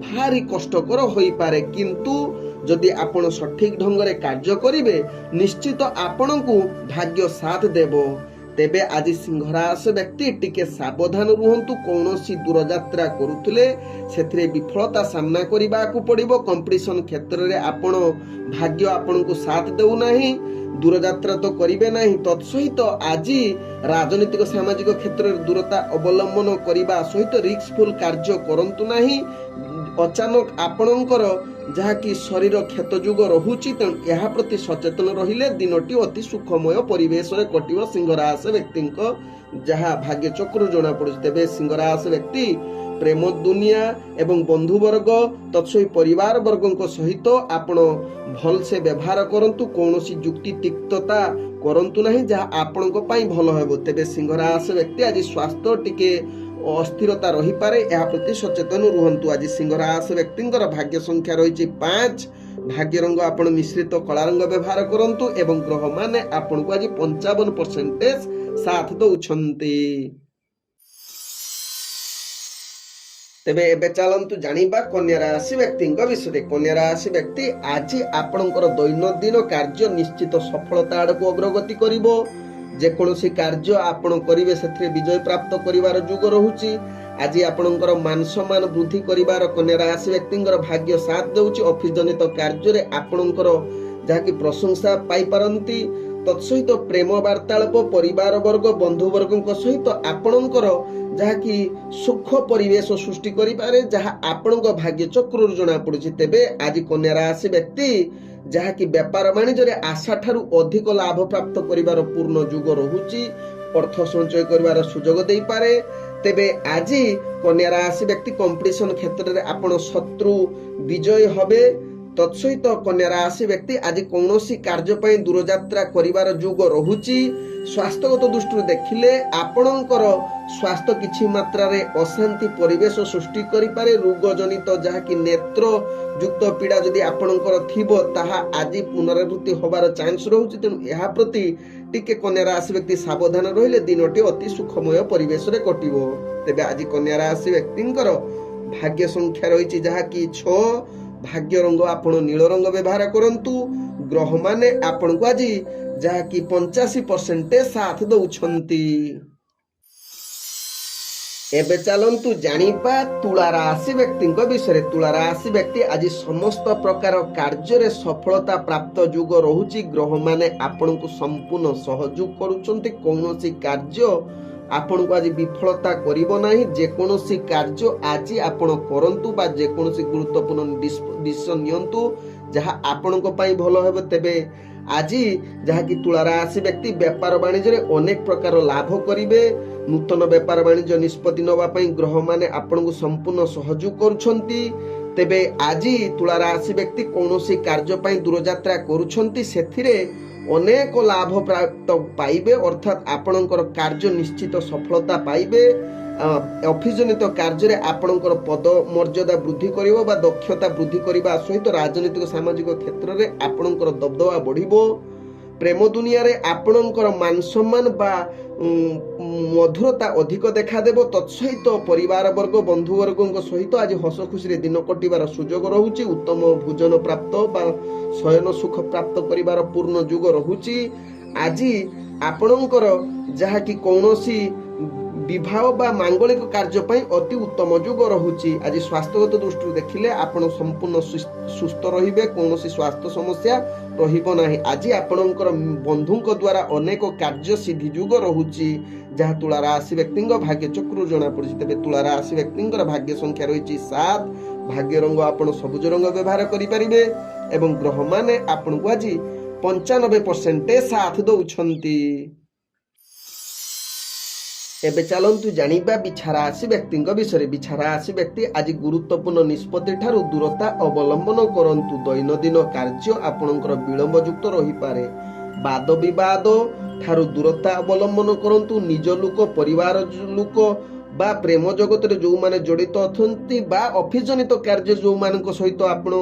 ଭାରି କଷ୍ଟକର ହୋଇପାରେ, କିନ୍ତୁ ଯଦି ଆପଣ ସଠିକ ଢଙ୍ଗରେ କାର୍ଯ୍ୟ କରିବେ ନିଶ୍ଚିତ ଆପଣଙ୍କୁ ଭାଗ୍ୟ ସାଥ ଦେବ। ତେବେ ଆଜି ସିଂହ ରାଶି ବ୍ୟକ୍ତି ଟିକେ ସାବଧାନ ରୁହନ୍ତୁ। କୌଣସି ଦୂରଯାତ୍ରା କରୁଥିଲେ ସେଥିରେ ବିଫଳତା ସାମ୍ନା କରିବାକୁ ପଡ଼ିବ। କମ୍ପିଟିସନ କ୍ଷେତ୍ରରେ ଆପଣ ଭାଗ୍ୟ ଆପଣଙ୍କୁ ସାଥ ଦେଉନାହିଁ, ଦୂରଯାତ୍ରା ତ କରିବେ ନାହିଁ। ତତ୍ସହିତ ଆଜି ରାଜନୈତିକ ସାମାଜିକ କ୍ଷେତ୍ରରେ ଦୂରତା ଅବଲମ୍ବନ କରିବା ସହିତ ରିସ୍କଫୁଲ କାର୍ଯ୍ୟ କରନ୍ତୁ ନାହିଁ। ଅଚାନକ ଆପଣଙ୍କର ଯାହାକି ଶରୀର କ୍ଷତ ଯୋଗ ରହୁଛି, ତେଣୁ ଏହା ପ୍ରତି ସଚେତନ ରହିଲେ ଦିନଟି ଅତି ସୁଖମୟ ପରିବେଶରେ କଟିବ ସିଂହ ରାଶି ବ୍ୟକ୍ତିଙ୍କ, ଯାହା ଭାଗ୍ୟ ଚକ୍ରରୁ ଜଣାପଡ଼ୁଛି। ତେବେ ସିଂହ ରାଶି ବ୍ୟକ୍ତି ପ୍ରେମ ଦୁନିଆ ଏବଂ ବନ୍ଧୁବର୍ଗ ତତ୍ସହିତ ପରିବାର ବର୍ଗଙ୍କ ସହିତ ଆପଣ ଭଲସେ ବ୍ୟବହାର କରନ୍ତୁ। କୌଣସି ଯୁକ୍ତି ତିକ୍ତତା କରନ୍ତୁ ନାହିଁ, ଯାହା ଆପଣଙ୍କ ପାଇଁ ଭଲ ହେବ। ତେବେ ସିଂହ ରାଶି ବ୍ୟକ୍ତି ଆଜି ସ୍ୱାସ୍ଥ୍ୟ ଟିକେ ଅସ୍ଥିରତା ରହିପାରେ, ଏହା ପ୍ରତି ସଚେତନ ରୁହନ୍ତୁ। ଆଜି ସିଂହ ରାଶି ବ୍ୟକ୍ତିଙ୍କର ଭାଗ୍ୟ ସଂଖ୍ୟା ରହିଛି 5। ଭାଗ୍ୟ ରଙ୍ଗ ଆପଣ ମିଶ୍ରିତ କଳା ରଙ୍ଗ ବ୍ୟବହାର କରନ୍ତୁ ଏବଂ ଗ୍ରହମାନେ ଆପଣଙ୍କୁ ଆଜି 55% ସାଥ ଦଉଛନ୍ତି। ତେବେ ଏବେ ଚାଲନ୍ତୁ ଜାଣିବା କନ୍ୟା ରାଶି ବ୍ୟକ୍ତିଙ୍କ ବିଷୟରେ। କନ୍ୟା ରାଶି ବ୍ୟକ୍ତି ଆଜି ଆପଣଙ୍କର ଦୈନନ୍ଦିନ କାର୍ଯ୍ୟ ନିଶ୍ଚିତ ସଫଳତା ଆଡ଼କୁ ଅଗ୍ରଗତି କରିବ। ଯେକୌଣସି କାର୍ଯ୍ୟ ଆପଣ କରିବେ ସେଥିରେ ବିଜୟ ପ୍ରାପ୍ତ କରିବାର ଯୋଗ ରହୁଛି। ଆଜି ଆପଣଙ୍କର ମାନ ସମ୍ମାନ ବୃଦ୍ଧି କରିବାର କନ୍ୟା ରାଶି ବ୍ୟକ୍ତିଙ୍କର ଭାଗ୍ୟ ସାଥ ଦେଉଛି। ଅଫିସ ଜନିତ କାର୍ଯ୍ୟରେ ଆପଣଙ୍କର ଯାହାକି ପ୍ରଶଂସା ପାଇପାରନ୍ତି। ତତ୍ସହିତ ପ୍ରେମ ବାର୍ତ୍ତାଳାପ ପରିବାର ବର୍ଗ ବନ୍ଧୁବର୍ଗଙ୍କ ସହିତ ଆପଣଙ୍କର ଯାହାକି ସୁଖ ପରିବେଶ ସୃଷ୍ଟି କରିପାରେ, ଯାହା ଆପଣଙ୍କ ଭାଗ୍ୟ ଚକ୍ରରୁ ଜଣାପଡ଼ୁଛି। ତେବେ ଆଜି କନ୍ୟା ରାଶି ବ୍ୟକ୍ତି ଯାହାକି ବେପାର ବାଣିଜ୍ୟରେ ଆଶା ଠାରୁ ଅଧିକ ଲାଭ ପ୍ରାପ୍ତ କରିବାର ପୂର୍ଣ୍ଣ ଯୋଗ ରହୁଛି। ଅର୍ଥ ସଞ୍ଚୟ କରିବାର ସୁଯୋଗ ଦେଇପାରେ। ତେବେ ଆଜି କନ୍ୟା ରାଶି ବ୍ୟକ୍ତି କମ୍ପିଟିସନ କ୍ଷେତ୍ରରେ ଆପଣ ଶତ୍ରୁ ବିଜୟ ହେବେ। ତତ୍ସହିତ କନ୍ୟା ରାଶି ବ୍ୟକ୍ତି ଆଜି କୌଣସି କାର୍ଯ୍ୟ ପାଇଁ ଦୂରଯାତ୍ରା କରିବାର ଯୋଗ ରହୁଛି। ସ୍ୱାସ୍ଥ୍ୟଗତ ଦୃଷ୍ଟିରୁ ଦେଖିଲେ ଆପଣଙ୍କର ସ୍ୱାସ୍ଥ୍ୟ କିଛି ମାତ୍ରାରେ ଅଶାନ୍ତି ପରିବେଶ ସୃଷ୍ଟି କରିପାରେ। ରୋଗଜନିତ ଯାହାକି ନେତ୍ର ଯୁକ୍ତ ପୀଡ଼ା ଯଦି ଆପଣଙ୍କର ଥିବ ତାହା ଆଜି ପୁନରାବୃତ୍ତି ହେବାର ଚାନ୍ସ ରହୁଛି। ତେଣୁ ଏହା ପ୍ରତି ଟିକେ କନ୍ୟା ରାଶି ବ୍ୟକ୍ତି ସାବଧାନ ରହିଲେ ଦିନଟି ଅତି ସୁଖମୟ ପରିବେଶରେ କଟିବ। ତେବେ ଆଜି କନ୍ୟା ରାଶି ବ୍ୟକ୍ତିଙ୍କର ଭାଗ୍ୟ ସଂଖ୍ୟା ରହିଛି ଯାହାକି 6। ଭାଗ୍ୟ ରଙ୍ଗ ଆପଣ ନୀଳ ରଙ୍ଗ ବ୍ୟବହାର କରନ୍ତୁ। ଗ୍ରହମାନେ ଆପଣଙ୍କୁ ଆଜି ଯାହାକି 85% ସାଥ ଦଉଛନ୍ତି। ଏବେ ଚାଲନ୍ତୁ ଜାଣିବା ତୁଳା ରାଶି ବ୍ୟକ୍ତିଙ୍କ ବିଷୟରେ। ତୁଳା ରାଶି ବ୍ୟକ୍ତି ଆଜି ସମସ୍ତ ପ୍ରକାର କାର୍ଯ୍ୟରେ ସଫଳତା ପ୍ରାପ୍ତ ଯୋଗ ରହୁଛି। ଗ୍ରହମାନେ ଆପଣଙ୍କୁ ସମ୍ପୂର୍ଣ୍ଣ ସହଯୋଗ କରୁଛନ୍ତି। କୌଣସି କାର୍ଯ୍ୟ ଆପଣଙ୍କୁ ଆଜି ବିଫଳତା କରିବ ନାହିଁ। ଯେକୌଣସି କାର୍ଯ୍ୟ ଆଜି ଆପଣ କରନ୍ତୁ ବା ଯେକୌଣସି ଗୁରୁତ୍ୱପୂର୍ଣ୍ଣ ଡିସିସନ ନିଅନ୍ତୁ ଯାହା ଆପଣଙ୍କ ପାଇଁ ଭଲ ହେବ। ତେବେ ଆଜି ଯାହାକି ତୁଳା ରାଶି ବ୍ୟକ୍ତି ବେପାର ବାଣିଜ୍ୟରେ ଅନେକ ପ୍ରକାର ଲାଭ କରିବେ। ନୂତନ ବେପାର ବାଣିଜ୍ୟ ନିଷ୍ପତ୍ତି ନେବା ପାଇଁ ଗ୍ରହମାନେ ଆପଣଙ୍କୁ ସମ୍ପୂର୍ଣ୍ଣ ସହଯୋଗ କରୁଛନ୍ତି। ତେବେ ଆଜି ତୁଳା ରାଶି ବ୍ୟକ୍ତି କୌଣସି କାର୍ଯ୍ୟ ପାଇଁ ଦୂରଯାତ୍ରା କରୁଛନ୍ତି, ସେଥିରେ ଅନେକ ଲାଭ ପ୍ରାପ୍ତ ପାଇବେ, ଅର୍ଥାତ୍ ଆପଣଙ୍କର କାର୍ଯ୍ୟ ନିଶ୍ଚିତ ସଫଳତା ପାଇବେ। ଅଫିସ ଜନିତ କାର୍ଯ୍ୟରେ ଆପଣଙ୍କର ପଦ ମର୍ଯ୍ୟାଦା ବୃଦ୍ଧି କରିବ ବା ଦକ୍ଷତା ବୃଦ୍ଧି କରିବା ସହିତ ରାଜନୈତିକ ସାମାଜିକ କ୍ଷେତ୍ରରେ ଆପଣଙ୍କର ଦବଦବା ବଢ଼ିବ। ପ୍ରେମ ଦୁନିଆରେ ଆପଣଙ୍କର ମାନ ସମ୍ମାନ ବା ମଧୁରତା ଅଧିକ ଦେଖାଦେବ। ତତ୍ସହିତ ପରିବାର ବର୍ଗ ବନ୍ଧୁବର୍ଗଙ୍କ ସହିତ ଆଜି ହସ ଖୁସିରେ ଦିନ କଟିବାର ସୁଯୋଗ ରହୁଛି। ଉତ୍ତମ ଭୋଜନ ପ୍ରାପ୍ତ ବା ଶୟନ ସୁଖ ପ୍ରାପ୍ତ କରିବାର ପୂର୍ଣ୍ଣ ଯୋଗ ରହୁଛି। ଆଜି ଆପଣଙ୍କର ଯାହାକି କୌଣସି ବିବାହ ବା ମାଙ୍ଗଳିକ କାର୍ଯ୍ୟ ପାଇଁ ଅତି ଉତ୍ତମ ଯୋଗ ରହୁଛି। ଆଜି ସ୍ୱାସ୍ଥ୍ୟଗତ ଦୃଷ୍ଟିରୁ ଦେଖିଲେ ଆପଣ ସମ୍ପୂର୍ଣ୍ଣ ସୁସ୍ଥ ରହିବେ, କୌଣସି ସ୍ୱାସ୍ଥ୍ୟ ସମସ୍ୟା ରହିବ ନାହିଁ। ଆଜି ଆପଣଙ୍କର ବନ୍ଧୁଙ୍କ ଦ୍ୱାରା ଅନେକ କାର୍ଯ୍ୟ ସିଦ୍ଧି ଯୋଗ ରହୁଛି, ଯାହା ତୁଳା ରାଶି ବ୍ୟକ୍ତିଙ୍କ ଭାଗ୍ୟ ଚକ୍ରରୁ ଜଣାପଡ଼ୁଛି। ତେବେ ତୁଳା ରାଶି ବ୍ୟକ୍ତିଙ୍କର ଭାଗ୍ୟ ସଂଖ୍ୟା ରହିଛି 7। ଭାଗ୍ୟ ରଙ୍ଗ ଆପଣ ସବୁଜ ରଙ୍ଗ ବ୍ୟବହାର କରିପାରିବେ ଏବଂ ଗ୍ରହମାନେ ଆପଣଙ୍କୁ ଆଜି 95% ସାଥ ଦଉଛନ୍ତି। ଏବେ ଚାଲନ୍ତୁ ଜାଣିବା ବିଛା ରାଶି ବ୍ୟକ୍ତିଙ୍କ ବିଷୟରେ। ବିଛା ରାଶି ବ୍ୟକ୍ତି ଆଜି ଗୁରୁତ୍ୱପୂର୍ଣ୍ଣ ନିଷ୍ପତ୍ତି ଠାରୁ ଦୂରତା ଅବଲମ୍ବନ କରନ୍ତୁ। ଦୈନନ୍ଦିନ କାର୍ଯ୍ୟ ଆପଣଙ୍କର ବିଳମ୍ବ ଯୁକ୍ତ ରହିପାରେ। ବାଦ ବିବାଦ ଠାରୁ ଦୂରତା ଅବଲମ୍ବନ କରନ୍ତୁ। ନିଜ ଲୋକ, ପରିବାର ଲୋକ ବା ପ୍ରେମ ଜଗତରେ ଯେଉଁମାନେ ଜଡ଼ିତ ଅଛନ୍ତି ବା ଅଫିସ ଜନିତ କାର୍ଯ୍ୟ ଯେଉଁମାନଙ୍କ ସହିତ ଆପଣ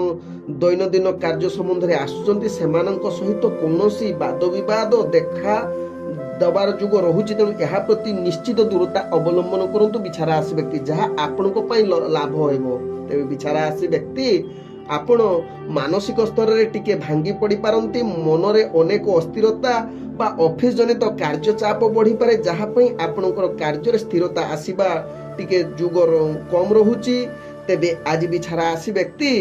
ଦୈନନ୍ଦିନ କାର୍ଯ୍ୟ ସମ୍ବନ୍ଧରେ ଆସୁଛନ୍ତି ସେମାନଙ୍କ ସହିତ କୌଣସି ବାଦ ବିବାଦ ଦେଖା ଦବାର ଯୁଗ ରହୁଛି। ତେଣୁ ଏହା ପ୍ରତି ନିଶ୍ଚିତ ଦୂରତା ଅବଲମ୍ବନ କରନ୍ତୁ ବିଛା ରାଶି ବ୍ୟକ୍ତି, ଯାହା ଆପଣଙ୍କ ପାଇଁ ଲାଭ ହେବ। ତେବେ ବିଛା ରାଶି ବ୍ୟକ୍ତି ଆପଣ ମାନସିକ ସ୍ତରରେ ଟିକେ ଭାଙ୍ଗି ପଡ଼ିପାରନ୍ତି। ମନରେ ଅନେକ ଅସ୍ଥିରତା ବା ଅଫିସ ଜନିତ କାର୍ଯ୍ୟ ଚାପ ବଢ଼ିପାରେ, ଯାହା ପାଇଁ ଆପଣଙ୍କର କାର୍ଯ୍ୟରେ ସ୍ଥିରତା ଆସିବା ଟିକେ ଯୁଗ କମ୍ ରହୁଛି। ତେବେ ଆଜି ବିଛା ରାଶି ବ୍ୟକ୍ତି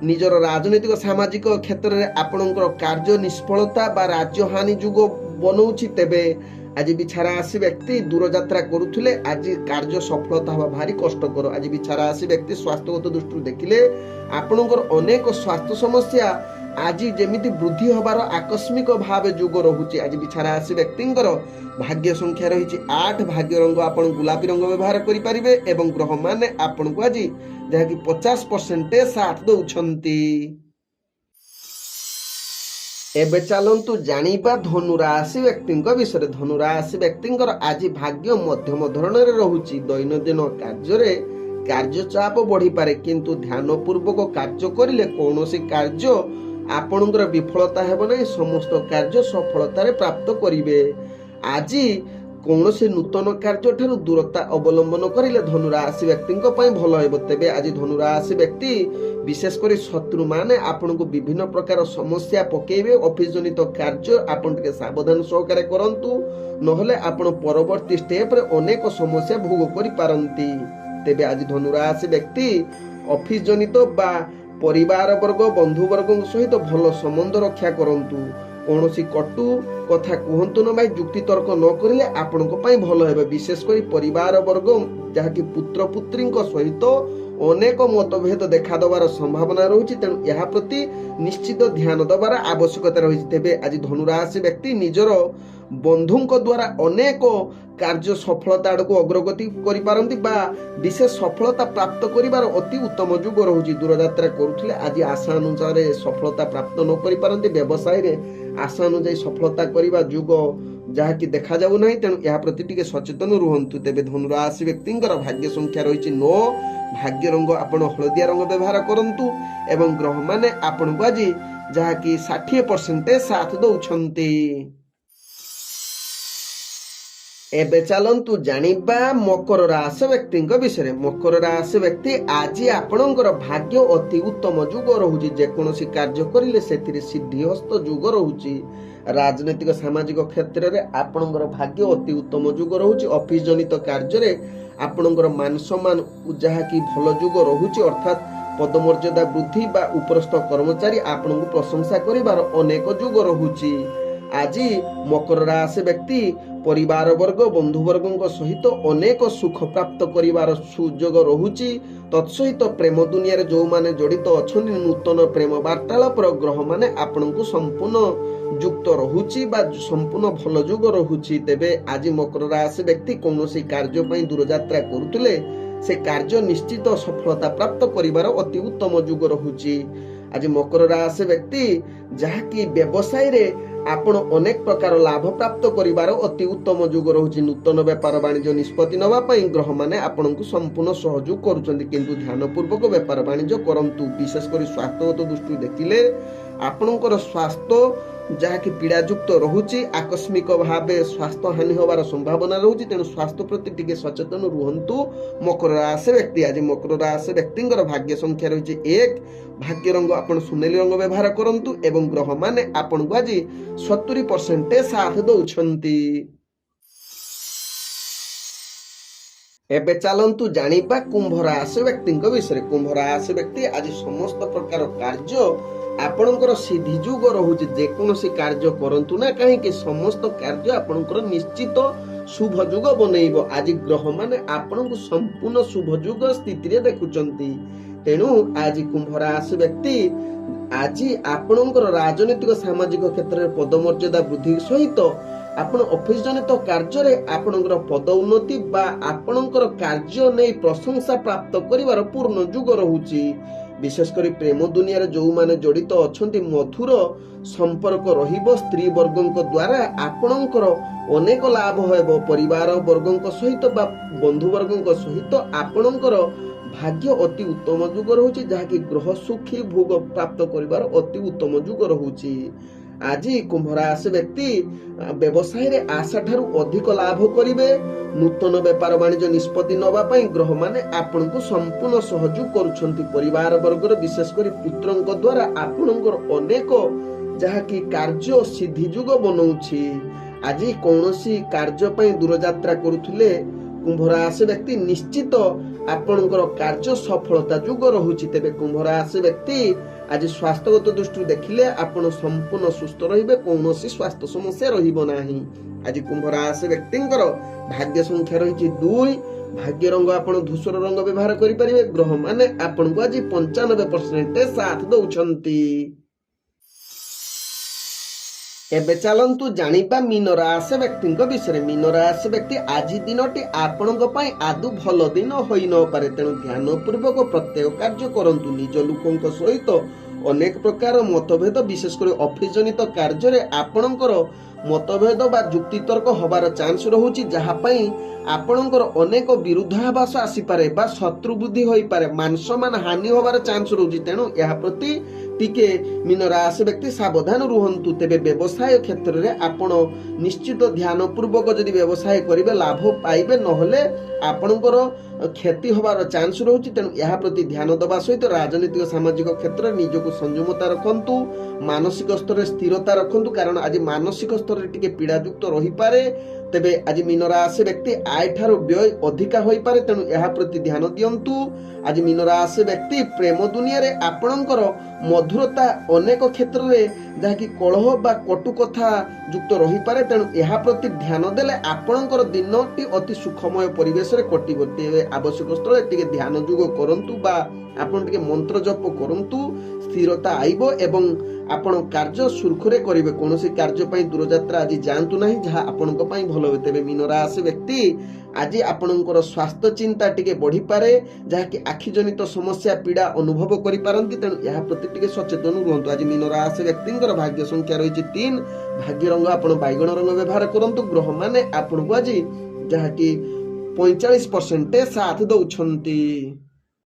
ନିଜର ରାଜନୈତିକ ସାମାଜିକ କ୍ଷେତ୍ରରେ ଆପଣଙ୍କର କାର୍ଯ୍ୟ ନିଷ୍ଫଳତା ବା ରାଜ୍ୟହାନି ଯୁଗ ବନଉଛି। ତେବେ ଆଜି ବିଛା ରାଶି ବ୍ୟକ୍ତି ଦୂରଯାତ୍ରା କରୁଥିଲେ ଆଜି କାର୍ଯ୍ୟ ସଫଳତା ହେବା ଭାରି କଷ୍ଟକର। ଆଜି ବିଛା ରାଶି ବ୍ୟକ୍ତି ସ୍ୱାସ୍ଥ୍ୟଗତ ଦୃଷ୍ଟିରୁ ଦେଖିଲେ ଆପଣଙ୍କର ଅନେକ ସ୍ୱାସ୍ଥ୍ୟ ସମସ୍ୟା ଆଜି ଯେମିତି ବୃଦ୍ଧି ହେବାର ଆକସ୍ମିକ ଭାବେ ଯୁଗ ରହୁଛି। ଆଜି ବିଛା ରାଶି ବ୍ୟକ୍ତିଙ୍କର ଭାଗ୍ୟ ସଂଖ୍ୟା ରହିଛି 8। ଭାଗ୍ୟ ରଙ୍ଗ ଆପଣ ଗୋଲାପୀ ରଙ୍ଗ ବ୍ୟବହାର କରିପାରିବେ ଏବଂ ଗ୍ରହମାନେ ଆପଣଙ୍କୁ ଆଜି ଯାହାକି 50% ସାଥ ଦେଉଛନ୍ତି। ଏବେ ଚାଲନ୍ତୁ ଜାଣିବା ଧନୁ ରାଶି ବ୍ୟକ୍ତିଙ୍କ ବିଷୟରେ। ଧନୁ ରାଶି ବ୍ୟକ୍ତିଙ୍କର ଆଜି ଭାଗ୍ୟ ମଧ୍ୟମ ଧରଣରେ ରହୁଛି। ଦୈନନ୍ଦିନ କାର୍ଯ୍ୟରେ କାର୍ଯ୍ୟ ଚାପ ବଢ଼ିପାରେ, କିନ୍ତୁ ଧ୍ୟାନପୂର୍ବକ କାର୍ଯ୍ୟ କରିଲେ କୌଣସି କାର୍ଯ୍ୟ ଆପଣଙ୍କର ବିଫଳତା ହେବ ନାହିଁ। ସମସ୍ତ କାର୍ଯ୍ୟ ସଫଳତାରେ ପ୍ରାପ୍ତ କରିବେ। ଆଜି କୌଣସି ନୂତନ କାର୍ଯ୍ୟ ଠାରୁ ଦୂରତା ଅବଲମ୍ବନ କରିଲେ ଧନୁ ରାଶି ବ୍ୟକ୍ତିଙ୍କ ପାଇଁ ଭଲ ହେବ। ତେବେ ଆଜି ଧନୁ ରାଶି ବ୍ୟକ୍ତି ବିଶେଷ କରି ଶତ୍ରୁମାନେ ଆପଣଙ୍କୁ ବିଭିନ୍ନ ପ୍ରକାର ସମସ୍ୟା ପକେଇବେ। ଅଫିସ ଜନିତ କାର୍ଯ୍ୟ ଆପଣ ଟିକେ ସାବଧାନ ସହକାରେ କରନ୍ତୁ, ନହେଲେ ଆପଣ ପରବର୍ତ୍ତୀ ଷ୍ଟେପରେ ଅନେକ ସମସ୍ୟା ଭୋଗ କରିପାରନ୍ତି। ତେବେ ଆଜି ଧନୁ ରାଶି ବ୍ୟକ୍ତି ଅଫିସ ଜନିତ ବା ପରିବାର ବର୍ଗ, ବନ୍ଧୁବର୍ଗଙ୍କ ସହିତ ଭଲ ସମ୍ବନ୍ଧ ରକ୍ଷା କରନ୍ତୁ। କୌଣସି କଟୁ କଥା କୁହନ୍ତୁ ନ ଭାଇ, ଯୁକ୍ତି ତର୍କ ନ କରିଲେ ଆପଣଙ୍କ ପାଇଁ ଭଲ ହେବ। ବିଶେଷ କରି ପରିବାର ବର୍ଗ ଯାହାକି ପୁତ୍ର ପୁତ୍ରୀଙ୍କ ସହିତ ଅନେକ ମତଭେଦ ଦେଖାଦେବାର ସମ୍ଭାବନା ରହୁଛି। ତେଣୁ ଏହା ପ୍ରତି ନିଶ୍ଚିତ ଧ୍ୟାନ ଦେବାର ଆବଶ୍ୟକତା ରହିଛି। ତେବେ ଆଜି ଧନୁ ରାଶି ବ୍ୟକ୍ତି ନିଜର ବନ୍ଧୁଙ୍କ ଦ୍ୱାରା ଅନେକ କାର୍ଯ୍ୟ ସଫଳତା ଆଡ଼କୁ ଅଗ୍ରଗତି କରିପାରନ୍ତି ବା ବିଶେଷ ସଫଳତା ପ୍ରାପ୍ତ କରିବାର ଅତି ଉତ୍ତମ ଯୁଗ ରହୁଛି। ଦୂରଯାତ୍ରା କରୁଥିଲେ ଆଜି ଆଶା ଅନୁସାରେ ସଫଳତା ପ୍ରାପ୍ତ ନ କରିପାରନ୍ତି। ବ୍ୟବସାୟରେ ଆଶା ଅନୁଯାୟୀ ସଫଳତା କରିବା ଯୁଗ ଯାହାକି ଦେଖାଯାଉ ନାହିଁ। ତେଣୁ ଏହା ପ୍ରତି ଟିକେ ସଚେତନ ରୁହନ୍ତୁ। ତେବେ ଧନୁ ରାଶି ବ୍ୟକ୍ତିଙ୍କର ଭାଗ୍ୟ ସଂଖ୍ୟା ରହିଛି 9। ଭାଗ୍ୟ ରଙ୍ଗ ଆପଣ ହଳଦିଆ ରଙ୍ଗ ବ୍ୟବହାର କରନ୍ତୁ ଏବଂ ଗ୍ରହମାନେ ଆପଣଙ୍କୁ ଆଜି ଯାହାକି 60% ସାଥ ଦେଉଛନ୍ତି। ଏବେ ଚାଲନ୍ତୁ ଜାଣିବା ମକର ରାଶି ବ୍ୟକ୍ତିଙ୍କ ବିଷୟରେ। ମକର ରାଶି ବ୍ୟକ୍ତି ଆଜି ଆପଣଙ୍କର ଭାଗ୍ୟ ଅତି ଉତ୍ତମ ଯୁଗ ରହୁଛି। ଯେକୌଣସି କାର୍ଯ୍ୟ କରିଲେ ସେଥିରେ ସିଦ୍ଧି ହସ୍ତ ଯୁଗ ରହୁଛି। ରାଜନୈତିକ ସାମାଜିକ କ୍ଷେତ୍ରରେ ଆପଣଙ୍କର ଭାଗ୍ୟ ଅତି ଉତ୍ତମ ଯୁଗ ରହୁଛି। ଅଫିସ ଜନିତ କାର୍ଯ୍ୟରେ ଆପଣଙ୍କର ମାନ ସମ୍ମାନ ଯାହାକି ଭଲ ଯୁଗ ରହୁଛି, ଅର୍ଥାତ୍ ପଦମର୍ଯ୍ୟାଦା ବୃଦ୍ଧି ବା ଉପରସ୍ଥ କର୍ମଚାରୀ ଆପଣଙ୍କୁ ପ୍ରଶଂସା କରିବାର ଅନେକ ଯୁଗ ରହୁଛି। ଆଜି ମକର ରାଶି ବ୍ୟକ୍ତି ପରିବାର ବର୍ଗ, ବନ୍ଧୁବର୍ଗଙ୍କ ସହିତ ଅନେକ ସୁଖ ପ୍ରାପ୍ତ କରିବାର ସୁଯୋଗ ରହୁଛି। ତତ୍ସହିତ ପ୍ରେମ ଦୁନିଆରେ ଯେଉଁମାନେ ଜଡ଼ିତ ଅଛନ୍ତି ନୂତନ ପ୍ରେମ ବାର୍ତ୍ତାଳାପର ଗ୍ରହମାନେ ଆପଣଙ୍କୁ ସମ୍ପୂର୍ଣ୍ଣ ଯୁକ୍ତ ରହୁଛି ବା ସମ୍ପୂର୍ଣ୍ଣ ଭଲ ଯୁଗ ରହୁଛି। ତେବେ ଆଜି ମକର ରାଶି ବ୍ୟକ୍ତି କୌଣସି କାର୍ଯ୍ୟ ପାଇଁ ଦୂରଯାତ୍ରା କରୁଥିଲେ ସେ କାର୍ଯ୍ୟ ନିଶ୍ଚିତ ସଫଳତା ପ୍ରାପ୍ତ କରିବାର ଅତି ଉତ୍ତମ ଯୁଗ ରହୁଛି। ଆଜି ମକର ରାଶି ବ୍ୟକ୍ତି ଯାହାକି ବ୍ୟବସାୟରେ ଆପଣ ଅନେକ ପ୍ରକାର ଲାଭ ପ୍ରାପ୍ତ କରିବାର ଅତି ଉତ୍ତମ ଯୁଗ ରହୁଛି। ନୂତନ ବେପାର ବାଣିଜ୍ୟ ନିଷ୍ପତ୍ତି ନେବା ପାଇଁ ଗ୍ରହମାନେ ଆପଣଙ୍କୁ ସମ୍ପୂର୍ଣ୍ଣ ସହଯୋଗ କରୁଛନ୍ତି, କିନ୍ତୁ ଧ୍ୟାନପୂର୍ବକ ବେପାର ବାଣିଜ୍ୟ କରନ୍ତୁ। ବିଶେଷ କରି ସ୍ୱାସ୍ଥ୍ୟଗତ ଦୃଷ୍ଟିରୁ ଦେଖିଲେ ଆପଣଙ୍କର ସ୍ୱାସ୍ଥ୍ୟ ଯାହାକି ପୀଡ଼ାଯୁକ୍ତ ରହୁଛି। ଆକସ୍ମିକ ଭାବେ ସ୍ୱାସ୍ଥ୍ୟ ହାନି ହେବାର ସମ୍ଭାବନା ରହୁଛି। ତେଣୁ ସ୍ୱାସ୍ଥ୍ୟ ପ୍ରତି ଟିକେ ସଚେତନ ରୁହନ୍ତୁ ମକର ରାଶି ବ୍ୟକ୍ତି। ଆଜି ମକର ରାଶି ବ୍ୟକ୍ତିଙ୍କର ଭାଗ୍ୟ ସଂଖ୍ୟା ରହିଛି 1। ଭାଗ୍ୟ ରଙ୍ଗ ଆପଣ ସୁନେଲି ରଙ୍ଗ ବ୍ୟବହାର କରନ୍ତୁ ଏବଂ ଗ୍ରହମାନେ ଆପଣଙ୍କୁ ଆଜି 70% ସାଥ ଦେଉଛନ୍ତି। ଏବେ ଚାଲନ୍ତୁ ଜାଣିବା କୁମ୍ଭ ରାଶି ବ୍ୟକ୍ତିଙ୍କ ବିଷୟରେ। କୁମ୍ଭ ରାଶି ବ୍ୟକ୍ତି ଆଜି ସମସ୍ତ ପ୍ରକାର କାର୍ଯ୍ୟ ଆପଣଙ୍କର ସିଦ୍ଧି ଯୁଗ ରହୁଛି। ଯେକୌଣସି କାର୍ଯ୍ୟ କରନ୍ତୁ ନା କାହିଁକି ସମସ୍ତ କାର୍ଯ୍ୟ ଆପଣଙ୍କର ନିଶ୍ଚିତ ଶୁଭ ଯୁଗ ବନେଇବ। ଆଜି ଗ୍ରହମାନେ ଆପଣଙ୍କୁ ସମ୍ପୂର୍ଣ୍ଣ ଶୁଭ ଯୁଗ ସ୍ଥିତିରେ ଦେଖୁଛନ୍ତି। ତେଣୁ ଆଜି କୁମ୍ଭ ରାଶି ବ୍ୟକ୍ତି ଆଜି ଆପଣଙ୍କର ରାଜନୈତିକ ସାମାଜିକ କ୍ଷେତ୍ରରେ ପଦମର୍ଯ୍ୟାଦା ବୃଦ୍ଧି ସହିତ ଆପଣ ଅଫିସ ଜନିତ କାର୍ଯ୍ୟରେ ଆପଣଙ୍କର ପଦ ଉନ୍ନତି ବା ଆପଣଙ୍କର କାର୍ଯ୍ୟ ନେଇ ପ୍ରଶଂସା ପ୍ରାପ୍ତ କରିବାର ପୂର୍ଣ୍ଣ ଯୁଗ ରହୁଛି। ବିଶେଷ କରି ପ୍ରେମ ଦୁନିଆରେ ଯୋଉମାନେ ଜଡିତ ଅଛନ୍ତି ମଧୁର ସମ୍ପର୍କ ରହିବ। ସ୍ତ୍ରୀ ବର୍ଗଙ୍କ ଦ୍ୱାରା ଆପଣଙ୍କର ଅନେକ ଲାଭ ହେବ। ପରିବାର ବର୍ଗଙ୍କ ସହିତ ବା ବନ୍ଧୁ ବର୍ଗଙ୍କ ସହିତ ଆପଣଙ୍କର ଭାଗ୍ୟ ଅତି ଉତ୍ତମ ଯୁଗ ରହୁଛି, ଯାହାକି ଗ୍ରହ ସୁଖୀ ଭୋଗ ପ୍ରାପ୍ତ କରିବାର ଅତି ଉତ୍ତମ ଯୁଗ ରହୁଛି। ଆଜି କୁମ୍ଭ ରାଶି ବ୍ୟକ୍ତି ବ୍ୟବସାୟରେ ଆଶା ଠାରୁ ଅଧିକ ଲାଭ କରିବେ। ନୂତନ ବେପାର ବାଣିଜ୍ୟ ନିଷ୍ପତ୍ତି ନେବା ପାଇଁ ଗ୍ରହମାନେ ଆପଣଙ୍କୁ ସମ୍ପୂର୍ଣ୍ଣ ସହଯୋଗ କରୁଛନ୍ତି। ପରିବାର ବର୍ଗର ବିଶେଷ କରି ପୁତ୍ରଙ୍କ ଦ୍ୱାରା ଆପଣଙ୍କର ଅନେକ ଯାହାକି କାର୍ଯ୍ୟ ସିଦ୍ଧି ଯୁଗ ବନଉଛି। ଆଜି କୌଣସି କାର୍ଯ୍ୟ ପାଇଁ ଦୂରଯାତ୍ରା କରୁଥିଲେ କୁମ୍ଭ ରାଶି ବ୍ୟକ୍ତି ନିଶ୍ଚିତ ଆପଣଙ୍କର କାର୍ଯ୍ୟ ସଫଳତା ଯୁଗ ରହୁଛି। ତେବେ କୁମ୍ଭ ରାଶି ବ୍ୟକ୍ତି ଆଜି ସ୍ୱାସ୍ଥ୍ୟଗତ ଦୃଷ୍ଟିରୁ ଦେଖିଲେ ଆପଣ ସମ୍ପୂର୍ଣ୍ଣ ସୁସ୍ଥ ରହିବେ, କୌଣସି ସ୍ୱାସ୍ଥ୍ୟ ସମସ୍ୟା ରହିବ ନାହିଁ। ଆଜି କୁମ୍ଭ ରାଶି ବ୍ୟକ୍ତିଙ୍କର ଭାଗ୍ୟ ସଂଖ୍ୟା ରହିଛି 2। ଭାଗ୍ୟ ରଙ୍ଗ ଆପଣ ଧୂସର ରଙ୍ଗ ବ୍ୟବହାର କରିପାରିବେ। ଗ୍ରହ ମାନେ ଆପଣଙ୍କୁ ଆଜି 95% ସାଥ ଦଉଛନ୍ତି। ଏବେ ଚାଲନ୍ତୁ ଜାଣିବା ମୀନ ରାଶି ବ୍ୟକ୍ତିଙ୍କ ବିଷୟରେ। ମୀନ ରାଶି ବ୍ୟକ୍ତି ଆଜି ଦିନଟି ଆପଣଙ୍କ ପାଇଁ ଆଦୌ ଭଲ ଦିନ ହୋଇନପାରେ, ତେଣୁ ଧ୍ୟାନ ପୂର୍ବକ ପ୍ରତ୍ୟେକ କାର୍ଯ୍ୟ କରନ୍ତୁ। ନିଜ ଲୋକଙ୍କ ସହିତ ଅନେକ ପ୍ରକାର ମତଭେଦ, ବିଶେଷ କରି ଅଫିସ ଜନିତ କାର୍ଯ୍ୟରେ ଆପଣଙ୍କର ମତଭେଦ ବା ଯୁକ୍ତିତର୍କ ହବାର ଚାନ୍ସ ରହୁଛି, ଯାହା ପାଇଁ ଆପଣଙ୍କର ଅନେକ ବିରୁଦ୍ଧାଭାସ ଆସିପାରେ ବା ଶତ୍ରୁ ବୃଦ୍ଧି ହୋଇପାରେ, ମାନସମ୍ମାନ ହାନି ହବାର ଚାନ୍ସ ରହୁଛି। ତେଣୁ ଏହା ପ୍ରତି ଟିକେ ମୀନ ରାଶି ବ୍ୟକ୍ତି ସାବଧାନ ରୁହନ୍ତୁ। ତେବେ ବ୍ୟବସାୟ କ୍ଷେତ୍ରରେ ଆପଣ ନିଶ୍ଚିତ ଧ୍ୟାନ ପୂର୍ବକ ଯଦି ବ୍ୟବସାୟ କରିବେ ଲାଭ ପାଇବେ, ନହେଲେ ଆପଣଙ୍କର କ୍ଷତି ହବାର ଚାନ୍ସ ରହୁଛି। ତେଣୁ ଏହା ପ୍ରତି ଧ୍ୟାନ ଦେବା ସହିତ ରାଜନୈତିକ ସାମାଜିକ କ୍ଷେତ୍ରରେ ନିଜକୁ ସଂଯମତା ରଖନ୍ତୁ। ମାନସିକ ସ୍ତରରେ ସ୍ଥିରତା ରଖନ୍ତୁ, କାରଣ ଆଜି ମାନସିକ ସ୍ତରରେ ଟିକେ ପୀଡ଼ାଯୁକ୍ତ ରହିପାରେ। ତେବେ ଆଜି ମୀନ ରାଶି ବ୍ୟକ୍ତି ଆୟ ଠାରୁ ବ୍ୟୟ ଅଧିକା ହୋଇପାରେ, ତେଣୁ ଏହା ପ୍ରତି ଧ୍ୟାନ ଦିଅନ୍ତୁ। ଆଜି ମୀନ ରାଶି ବ୍ୟକ୍ତି ପ୍ରେମ ଦୁନିଆରେ ଆପଣଙ୍କର ମଧୁରତା ଅନେକ କ୍ଷେତ୍ରରେ ଯାହାକି କଳହ ବା କଟୁ କଥା ଯୁକ୍ତ ରହିପାରେ, ତେଣୁ ଏହା ପ୍ରତି ଧ୍ୟାନ ଦେଲେ ଆପଣଙ୍କର ଦିନଟି ଅତି ସୁଖମୟ ପରିବେଶରେ କଟିବ। ତେବେ ଆବଶ୍ୟକ ସ୍ଥଳେ ଟିକେ ଧ୍ୟାନ ଯୋଗ କରନ୍ତୁ ବା ଆପଣ ଟିକେ ମନ୍ତ୍ର ଜପ କରନ୍ତୁ, ସ୍ଥିରତା ଆଇବ ଏବଂ ଆପଣ କାର୍ଯ୍ୟ ସୁରୁଖୁରୁରେ କରିବେ। କୌଣସି କାର୍ଯ୍ୟ ପାଇଁ ଦୂରଯାତ୍ରା ଆଜି ଯାଆନ୍ତୁ ନାହିଁ, ଯାହା ଆପଣଙ୍କ ପାଇଁ ଭଲ ହୁଏ। ତେବେ ମୀନ ରାଶି ବ୍ୟକ୍ତି ଆଜି ଆପଣଙ୍କର ସ୍ୱାସ୍ଥ୍ୟ ଚିନ୍ତା ଟିକେ ବଢିପାରେ, ଯାହାକି ଆଖି ଜନିତ ସମସ୍ୟା ପୀଡା ଅନୁଭବ କରିପାରନ୍ତି, ତେଣୁ ଏହା ପ୍ରତି ଟିକେ ସଚେତନ ରୁହନ୍ତୁ। ଆଜି ମୀନ ରାଶି ବ୍ୟକ୍ତିଙ୍କର ଭାଗ୍ୟ ସଂଖ୍ୟା ରହିଛି 3। ଭାଗ୍ୟ ରଙ୍ଗ ଆପଣ ବାଇଗଣ ରଙ୍ଗ ବ୍ୟବହାର କରନ୍ତୁ। ଗ୍ରହ ମାନେ ଆପଣଙ୍କୁ ଆଜି ଯାହାକି 45% ସାଥ ଦଉଛନ୍ତି।